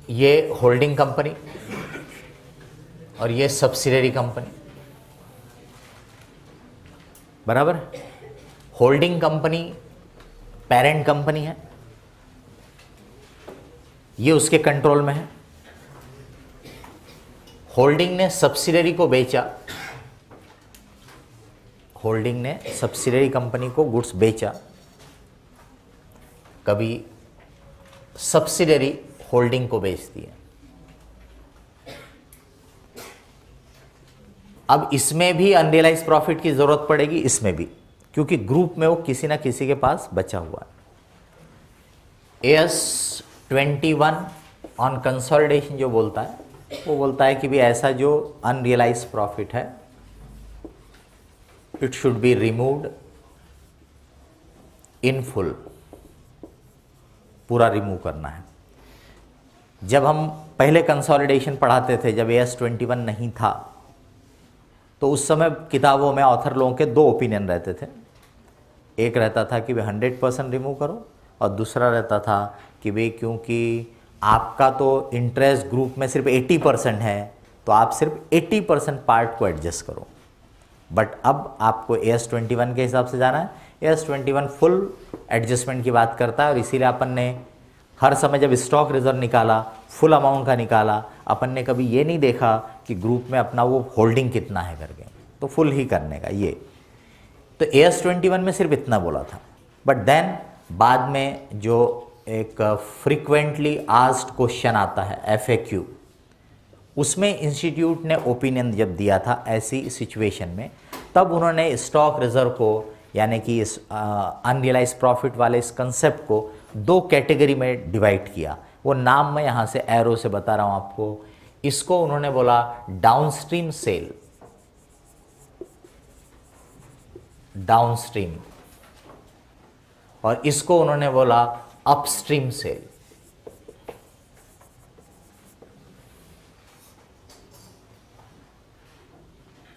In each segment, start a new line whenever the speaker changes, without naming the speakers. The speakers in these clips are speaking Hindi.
ये होल्डिंग कंपनी और ये सब्सिडियरी कंपनी, बराबर। होल्डिंग कंपनी पेरेंट कंपनी है, ये उसके कंट्रोल में है। होल्डिंग ने सब्सिडियरी को बेचा, होल्डिंग ने सब्सिडियरी कंपनी को गुड्स बेचा, कभी सब्सिडियरी होल्डिंग को बेचती है। अब इसमें भी अनरियलाइज प्रॉफिट की जरूरत पड़ेगी, इसमें भी, क्योंकि ग्रुप में वो किसी ना किसी के पास बचा हुआ है। AS21 ऑन कंसोलिडेशन जो बोलता है, वो बोलता है कि भी ऐसा जो अनरियलाइज प्रॉफिट है it should be removed in full, पूरा रिमूव करना है। जब हम पहले कंसोलिडेशन पढ़ाते थे, जब AS21 नहीं था, तो उस समय किताबों में ऑथर लोगों के दो ओपिनियन रहते थे। एक रहता था कि भाई 100% रिमूव करो, और दूसरा रहता था कि भाई क्योंकि आपका तो इंटरेस्ट ग्रुप में सिर्फ 80% है, तो आप सिर्फ 80% पार्ट को एडजस्ट करो। बट अब आपको AS21 के हिसाब से जाना है। AS21 फुल एडजस्टमेंट की बात करता है, और इसीलिए अपन ने हर समय जब स्टॉक रिजर्व निकाला, फुल अमाउंट का निकाला, अपन ने कभी ये नहीं देखा कि ग्रुप में अपना वो होल्डिंग कितना है करके, तो फुल ही करने का ये। तो AS21 में सिर्फ इतना बोला था। बट देन बाद में जो एक फ्रीक्वेंटली आस्क्ड क्वेश्चन आता है FAQ, उसमें इंस्टीट्यूट ने ओपिनियन जब दिया था ऐसी सिचुएशन में, तब उन्होंने स्टॉक रिजर्व को, यानी कि इस अनरियलाइज प्रॉफिट वाले इस कंसेप्ट को दो कैटेगरी में डिवाइड किया। वो नाम मैं यहाँ से एरो से बता रहा हूँ आपको। इसको उन्होंने बोला डाउनस्ट्रीम सेल, डाउनस्ट्रीम, और इसको उन्होंने बोला अपस्ट्रीम सेल।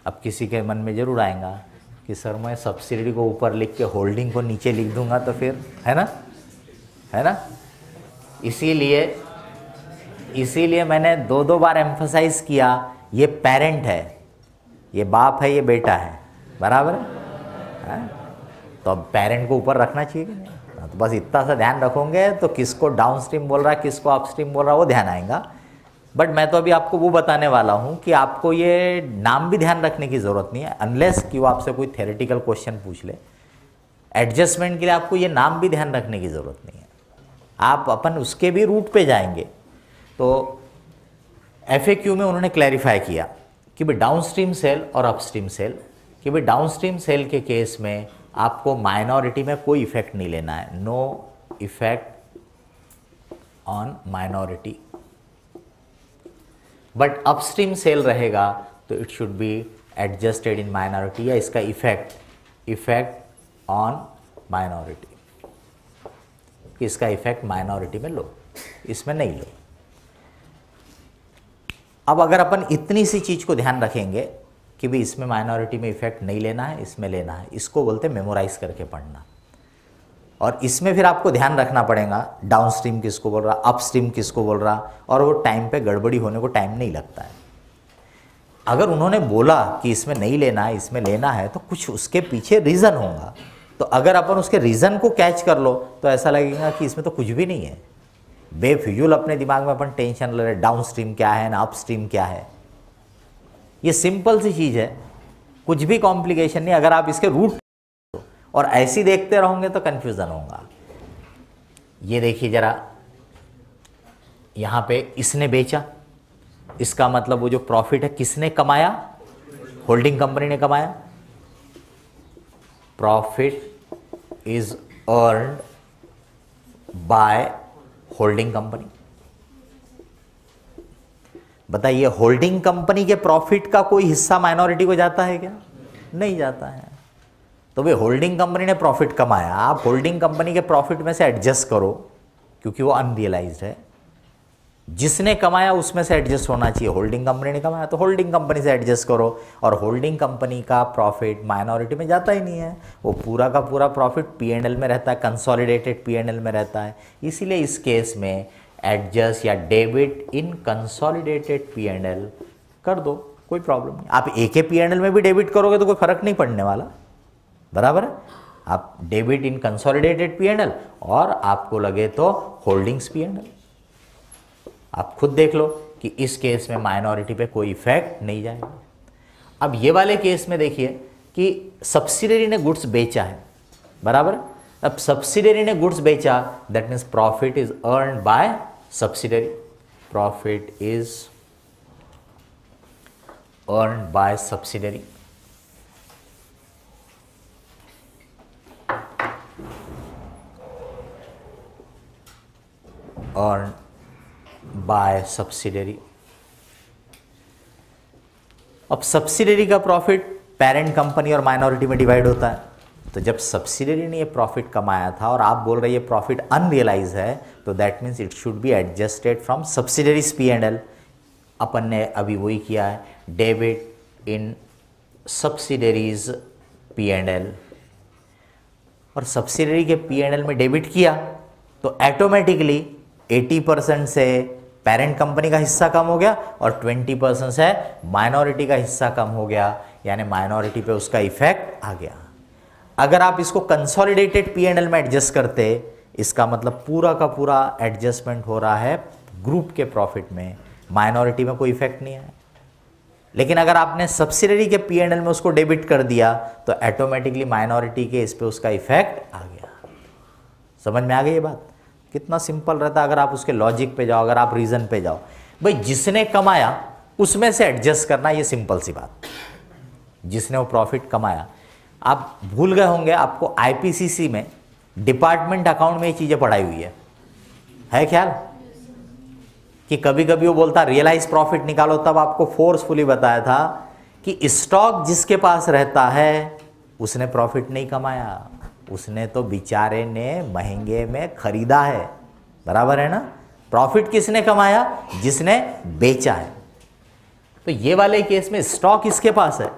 अब किसी के मन में जरूर आएगा कि सर मैं सब्सिडी को ऊपर लिख के होल्डिंग को नीचे लिख दूंगा तो फिर, है ना, है ना। इसीलिए मैंने दो बार एम्फसाइज किया, ये पेरेंट है, ये बाप है, ये बेटा है, बराबर है? तो अब पेरेंट को ऊपर रखना चाहिए कि नहीं? तो बस इतना सा ध्यान रखोगे तो किसको डाउनस्ट्रीम बोल रहा है, किसको अपस्ट्रीम बोल रहा है, वो ध्यान आएगा। बट मैं तो अभी आपको वो बताने वाला हूँ कि आपको ये नाम भी ध्यान रखने की ज़रूरत नहीं है, अनलेस कि वो आपसे कोई थ्योरेटिकल क्वेश्चन पूछ ले। एडजस्टमेंट के लिए आपको ये नाम भी ध्यान रखने की ज़रूरत नहीं है, आप अपन उसके भी रूट पे जाएंगे। तो FAQ में उन्होंने क्लैरिफाई किया कि भाई डाउनस्ट्रीम सेल और अपस्ट्रीम सेल, कि भाई डाउनस्ट्रीम सेल के केस में आपको माइनॉरिटी में कोई इफेक्ट नहीं लेना है, no effect on minority. But upstream sale रहेगा तो it should be adjusted in minority, या इसका इफेक्ट ऑन माइनॉरिटी, इसका इफेक्ट माइनॉरिटी में लो, इसमें नहीं लो। अब अगर अपन इतनी सी चीज को ध्यान रखेंगे कि भी इसमें माइनॉरिटी में इफेक्ट नहीं लेना है, इसमें लेना है, इसको बोलते हैं मेमोराइज करके पढ़ना। और इसमें फिर आपको ध्यान रखना पड़ेगा डाउनस्ट्रीम किसको बोल रहा, अपस्ट्रीम किसको बोल रहा, और वो टाइम पे गड़बड़ी होने को टाइम नहीं लगता है। अगर उन्होंने बोला कि इसमें नहीं लेना है, इसमें लेना है, तो कुछ उसके पीछे रीज़न होगा। तो अगर अपन उसके रीज़न को कैच कर लो तो ऐसा लगेगा कि इसमें तो कुछ भी नहीं है, बेफिजूल अपने दिमाग में अपन टेंशन ले रहे, डाउनस्ट्रीम क्या है ना अपस्ट्रीम क्या है। ये सिंपल सी चीज़ है, कुछ भी कॉम्प्लिकेशन नहीं। अगर आप इसके रूट और ऐसी देखते रहोगे तो कंफ्यूजन होगा। ये देखिए जरा, यहाँ पे इसने बेचा, इसका मतलब वो जो प्रॉफिट है किसने कमाया, होल्डिंग कंपनी ने कमाया। Profit is earned by holding company. बताइए होल्डिंग कंपनी के प्रॉफिट का कोई हिस्सा माइनॉरिटी को जाता है क्या? नहीं जाता है। तो भाई होल्डिंग कंपनी ने प्रॉफिट कमाया, आप होल्डिंग कंपनी के प्रॉफिट में से एडजस्ट करो, क्योंकि वो अनरियलाइज्ड है। जिसने कमाया उसमें से एडजस्ट होना चाहिए। होल्डिंग कंपनी ने कमाया तो होल्डिंग कंपनी से एडजस्ट करो, और होल्डिंग कंपनी का प्रॉफिट माइनॉरिटी में जाता ही नहीं है, वो पूरा का पूरा प्रॉफिट P&L में रहता है, कंसोलिडेटेड P&L में रहता है। इसीलिए इस केस में एडजस्ट या डेबिट इन कंसोलिडेटेड P&L कर दो, कोई प्रॉब्लम नहीं। आप एक के P&L में भी डेबिट करोगे तो कोई फर्क नहीं पड़ने वाला, बराबर है। आप डेबिट इन कंसोलिडेटेड P&L और आपको लगे तो होल्डिंग्स P&L, आप खुद देख लो कि इस केस में माइनॉरिटी पे कोई इफेक्ट नहीं जाएगा। अब ये वाले केस में देखिए कि सब्सिडरी ने गुड्स बेचा है, बराबर। अब सब्सिडरी ने गुड्स बेचा, that means profit is earned by subsidiary, profit is earned by subsidiary. Earned by subsidiary. अब सब्सिडरी का प्रॉफिट पेरेंट कंपनी और माइनॉरिटी में डिवाइड होता है, तो जब सब्सिडरी ने ये प्रॉफिट कमाया था और आप बोल रहे ये प्रॉफिट अनरियलाइज है, तो that means it should be adjusted from subsidiaries P&L। अपन ने अभी वही किया है, डेबिट इन सब्सिडरीज P&L, और सब्सिडरी के P&L में डेबिट किया तो ऑटोमेटिकली 80% से पेरेंट कंपनी का हिस्सा कम हो गया और 20% से माइनॉरिटी का हिस्सा कम हो गया, यानी माइनॉरिटी पे उसका इफेक्ट आ गया। अगर आप इसको कंसोलिडेटेड P&L में एडजस्ट करते, इसका मतलब पूरा का पूरा एडजस्टमेंट हो रहा है ग्रुप के प्रॉफिट में, माइनॉरिटी में कोई इफेक्ट नहीं आया। लेकिन अगर आपने सब्सिडरी के P&L में उसको डेबिट कर दिया तो ऑटोमेटिकली माइनॉरिटी के इस पे उसका इफेक्ट आ गया। समझ में आ गई ये बात? कितना सिंपल रहता अगर आप उसके लॉजिक पे जाओ, अगर आप रीजन पे जाओ। भाई जिसने कमाया उसमें से एडजस्ट करना, ये सिंपल सी बात। जिसने वो प्रॉफिट कमाया, आप भूल गए होंगे, आपको IPCC में डिपार्टमेंट अकाउंट में ये चीजें पढ़ाई हुई है ख्याल? कि कभी कभी वो बोलता रियलाइज प्रॉफिट निकालो, तब आपको फोर्सफुली बताया था कि स्टॉक जिसके पास रहता है उसने प्रॉफिट नहीं कमाया, उसने तो बेचारे ने महंगे में खरीदा है, बराबर है ना। प्रॉफिट किसने कमाया? जिसने बेचा है। तो ये वाले केस में स्टॉक इसके पास है,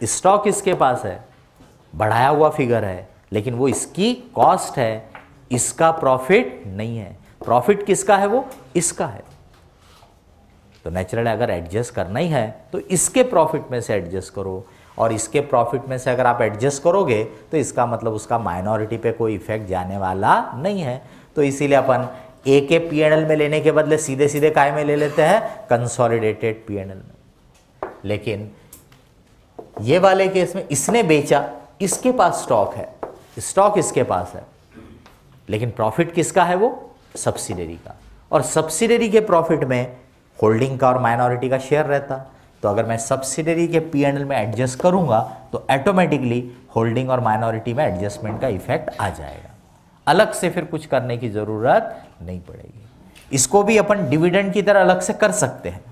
स्टॉक इसके पास है, बढ़ाया हुआ फिगर है, लेकिन वो इसकी कॉस्ट है, इसका प्रॉफिट नहीं है। प्रॉफिट किसका है? वो इसका है। तो नेचुरली अगर एडजस्ट करना ही है तो इसके प्रॉफिट में से एडजस्ट करो, और इसके प्रॉफिट में से अगर आप एडजस्ट करोगे तो इसका मतलब उसका माइनॉरिटी पे कोई इफेक्ट जाने वाला नहीं है। तो इसीलिए अपन ए के P&L में लेने के बदले सीधे सीधे काय में ले लेते हैं? कंसोलिडेटेड P&L में। लेकिन ये वाले केस में इसने बेचा, इसके पास स्टॉक है, स्टॉक इसके पास है, लेकिन प्रॉफिट किसका है? वो सब्सिडरी का। और सब्सिडरी के प्रॉफिट में होल्डिंग का और माइनॉरिटी का शेयर रहता। तो अगर मैं सब्सिडरी के P&L में एडजस्ट करूंगा तो ऑटोमेटिकली होल्डिंग और माइनॉरिटी में एडजस्टमेंट का इफेक्ट आ जाएगा, अलग से फिर कुछ करने की ज़रूरत नहीं पड़ेगी। इसको भी अपन डिविडेंड की तरह अलग से कर सकते हैं,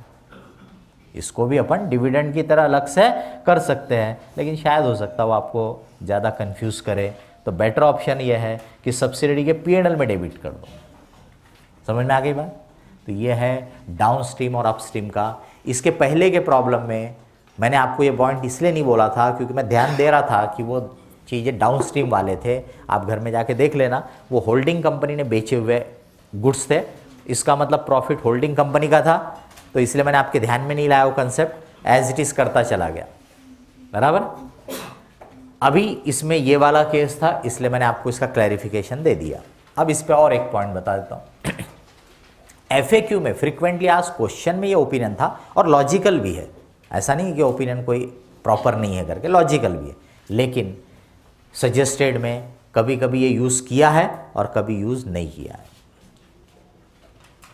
इसको भी अपन डिविडेंड की तरह अलग से कर सकते हैं, लेकिन शायद हो सकता है वो आपको ज़्यादा कंफ्यूज करे। तो बेटर ऑप्शन ये है कि सब्सिडरी के P&L में डेबिट कर दो। समझ में आ गई बात? तो ये है डाउनस्ट्रीम और अपस्ट्रीम का। इसके पहले के प्रॉब्लम में मैंने आपको ये पॉइंट इसलिए नहीं बोला था क्योंकि मैं ध्यान दे रहा था कि वो चीज़ें डाउनस्ट्रीम वाले थे। आप घर में जाके देख लेना, वो होल्डिंग कंपनी ने बेचे हुए गुड्स थे, इसका मतलब प्रॉफिट होल्डिंग कंपनी का था। तो इसलिए मैंने आपके ध्यान में नहीं लाया वो कंसेप्ट, एज इट इज़ करता चला गया, बराबर। अभी इसमें ये वाला केस था, इसलिए मैंने आपको इसका क्लैरिफिकेशन दे दिया। अब इस पर और एक पॉइंट बता देता हूँ। FAQ में फ्रीक्वेंटली आस्क्ड क्वेश्चन में ये ओपिनियन था, और लॉजिकल भी है, ऐसा नहीं कि ओपिनियन कोई प्रॉपर नहीं है करके, लॉजिकल भी है, लेकिन सजेस्टेड में कभी कभी ये यूज़ किया है और कभी यूज़ नहीं किया है।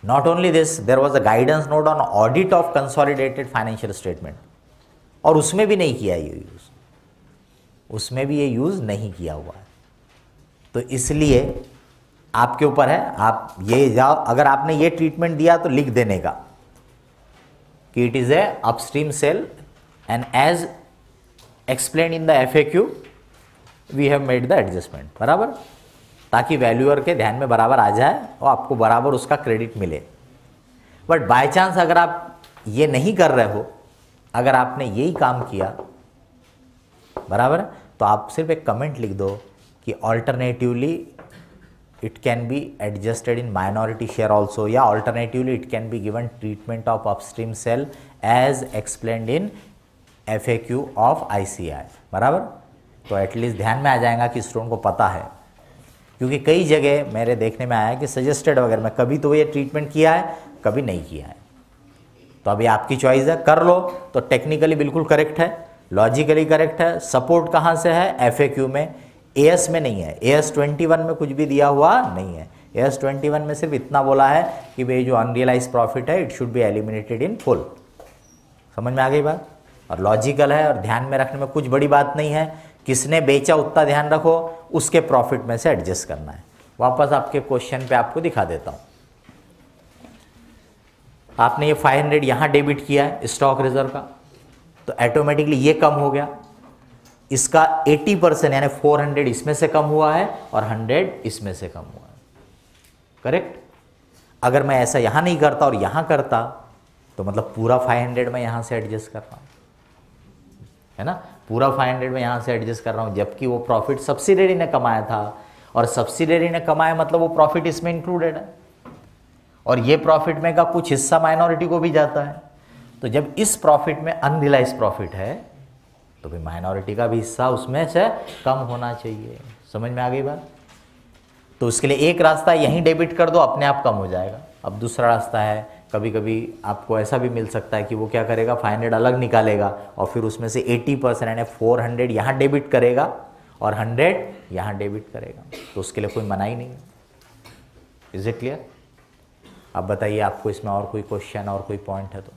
Not only this, there was a guidance note on audit of consolidated financial statement, और उसमें भी नहीं किया ये यूज़, उसमें भी ये यूज़ नहीं किया हुआ है। तो इसलिए आपके ऊपर है, आप ये जाओ, अगर आपने ये ट्रीटमेंट दिया तो लिख देने का कि it is a upstream sale and as explain in the FAQ we have made the adjustment, बराबर, ताकि वैल्यूअर के ध्यान में बराबर आ जाए और आपको बराबर उसका क्रेडिट मिले। बट बाय चांस अगर आप ये नहीं कर रहे हो, अगर आपने यही काम किया, बराबर, तो आप सिर्फ एक कमेंट लिख दो कि alternatively it can be adjusted in minority share also, या alternatively it can be given treatment of upstream sale as explained in FAQ of ICI। बराबर, तो एटलीस्ट ध्यान में आ जाएगा कि स्टूडेंट को पता है, क्योंकि कई जगह मेरे देखने में आया है कि सजेस्टेड वगैरह में कभी तो ये ट्रीटमेंट किया है, कभी नहीं किया है। तो अभी आपकी चॉइस है, कर लो तो टेक्निकली बिल्कुल करेक्ट है, लॉजिकली करेक्ट है। सपोर्ट कहाँ से है? FAQ में, AS में नहीं है। AS21 में कुछ भी दिया हुआ नहीं है। AS21 में सिर्फ इतना बोला है कि भाई जो अनरियलाइज प्रॉफिट है it should be eliminated in full. समझ में आ गई बात? और लॉजिकल है और ध्यान में रखने में कुछ बड़ी बात नहीं है। किसने बेचा उतना ध्यान रखो, उसके प्रॉफिट में से एडजस्ट करना है। वापस आपके क्वेश्चन पे आपको दिखा देता हूँ। आपने ये 500 यहाँ डेबिट किया है स्टॉक रिजर्व का, तो ऑटोमेटिकली ये कम हो गया। इसका 80% यानी 400 इसमें से कम हुआ है और 100 इसमें से कम हुआ है। करेक्ट? अगर मैं ऐसा यहाँ नहीं करता और यहाँ करता तो मतलब पूरा 500 मैं यहाँ से एडजस्ट कर रहा हूँ, है ना? पूरा 500 में यहाँ से एडजस्ट कर रहा हूँ, जबकि वो प्रॉफिट सब्सिडियरी ने कमाया था, और सब्सिडियरी ने कमाया मतलब वो प्रॉफिट इसमें इंक्लूडेड है, और ये प्रॉफिट में का कुछ हिस्सा माइनॉरिटी को भी जाता है। तो जब इस प्रॉफिट में अनरियलाइज प्रॉफिट है तो भाई माइनॉरिटी का भी हिस्सा उसमें से कम होना चाहिए। समझ में आ गई बात? तो उसके लिए एक रास्ता यहीं डेबिट कर दो, अपने आप कम हो जाएगा। अब दूसरा रास्ता है, कभी कभी आपको ऐसा भी मिल सकता है कि वो क्या करेगा, 500 अलग निकालेगा और फिर उसमें से 80% यानी 400 यहाँ डेबिट करेगा और 100 यहाँ डेबिट करेगा। तो उसके लिए कोई मना ही नहीं है। Is it clear? अब बताइए आपको इसमें और कोई क्वेश्चन और कोई पॉइंट है तो?